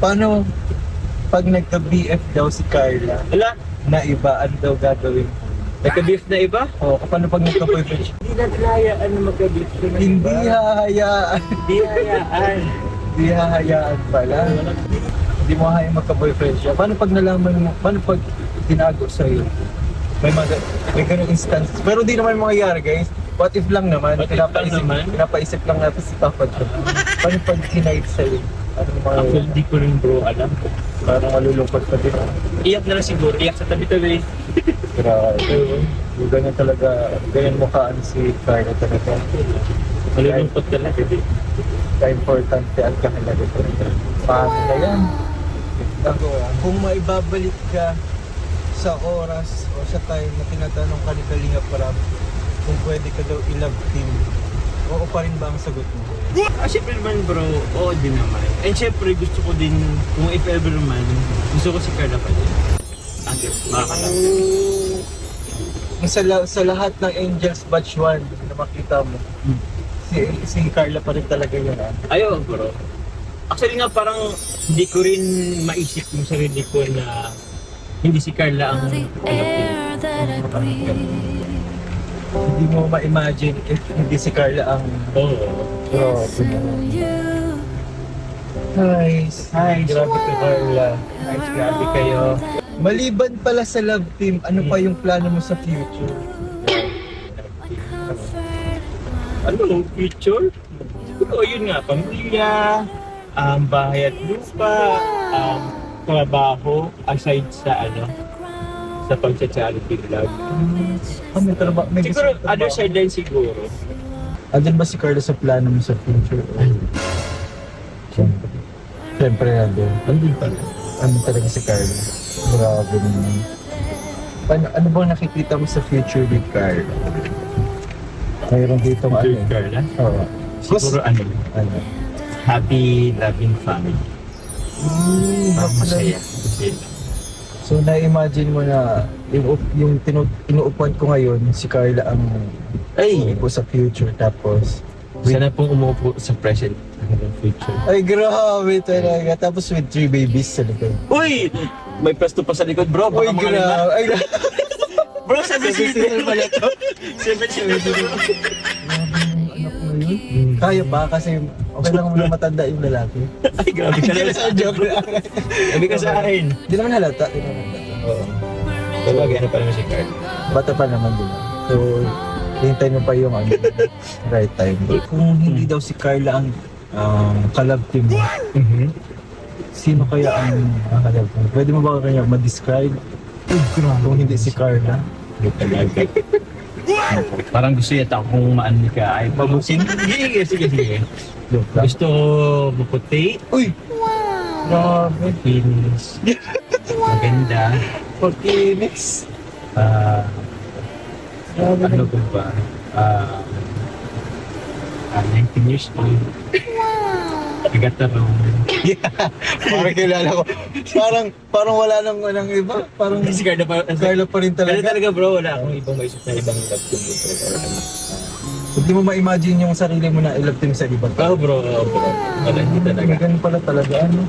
Paano pag nagka-BF daw si Carla? Wala. Na iba, ano daw gagawin? Nagka-beef na iba? O, paano pag nagka-boyfriend siya? Hindi natin hayaan na magka-beef na iba. Hindi hahayaan. Hindi hayaan. Hindi hahayaan pala. Hindi mo hayaan magka-boyfriend siya. Paano pag nalaman mo, paano pag tinago sa'yo? May ganung instance. Pero di naman mangyayari, guys. What if lang naman? What if lang naman? Pinapaisip lang natin si Papa John. Paano pag tinight sa'yo? Ano mga... Actually, di ko rin bro alam. Parang malulungkot pa din. Iyak na lang siguro. Iyak sa tabi-tabi. Grabe. Yung ganyan talaga, ganyan mukhaan si Carla talaga. Malulungkot talaga. Ka-importante at kahalaga talaga. Paano na yan? Kung maibabalik ka sa oras o sa time na tinatanong ka ni Kalinga Prab kung pwede ka daw i-love team, oo pa rin ba ang sagot mo? Siyempre naman bro, oo din naman. And siyempre gusto ko din, kung if ever man, gusto ko si Carla pa din. Makakalap. Sa lahat ng Angels Batch 1 na makita mo, si Carla pa rin talaga yun. Ayun bro. Actually nga parang hindi ko rin maisip yung sarili ko na hindi si Carla ang Hindi mo ma-imagine if hindi si Carla ang... Grabe naman. Nice. Grabe to Carla. Nice, grabe kayo. Maliban pala sa love team, ano pa yung plano mo sa future? Ano? Future? Ito, yun nga, pamilya, bahay at lupa, trabaho, aside sa sa pag-charity vlog. May trabaho. Siguro, other sideline siguro. Andun ba si Carla sa plano mo sa future? Siyempre. Siyempre andun. Andun pala. Ano talaga si Carla? Grabe naman. Ano bang nakikita mo sa future with Carla? Mayroon dito Future Carla? Oo. Siguro ano? Happy, loving family. Masaya. So na-imagine mo na yung inuupuan ko ngayon, si Carla ang umupo sa future, tapos sana pong umupo sa present ng future. ay grabe talaga, tapos with 3 babies sa likod. Uy! May pwesto pa sa likod bro. Uy, grabe. Ay, bro, 7-seater pala to. 7-seater. anak mo yun? Kaya ba? Kasi okay lang muna matanda yung lalaki. Ay, grabe ka na sa joke. Grabe ka sa akin. Hindi naman halata. Oo. Sabagay, ano pa naman si Carl? Bata pa naman din. So, hintay mo pa yung right time. Kung hindi daw si Carla ang kalab team mo, sino kaya ang kalab mo? Pwede mo ba kanya ma-describe? Kung hindi si Carla? Parang gusto yata kung maano ka ay mabusin. Sige. Gusto maputi. Uy! Grabe. Kinis. Maganda. Pagkinis. Ano ba? 19 years old. Nagatarong. Parang kilala ko. Parang wala nang iba. Parang Si Carla pa rin talaga. Talaga bro, wala akong ibang maisip na ibang love team dito. Hindi mo ma-imagine yung sarili mo na i-love team sa iba. Bro. Wala, hindi talaga. Ganun pala talaga, ano?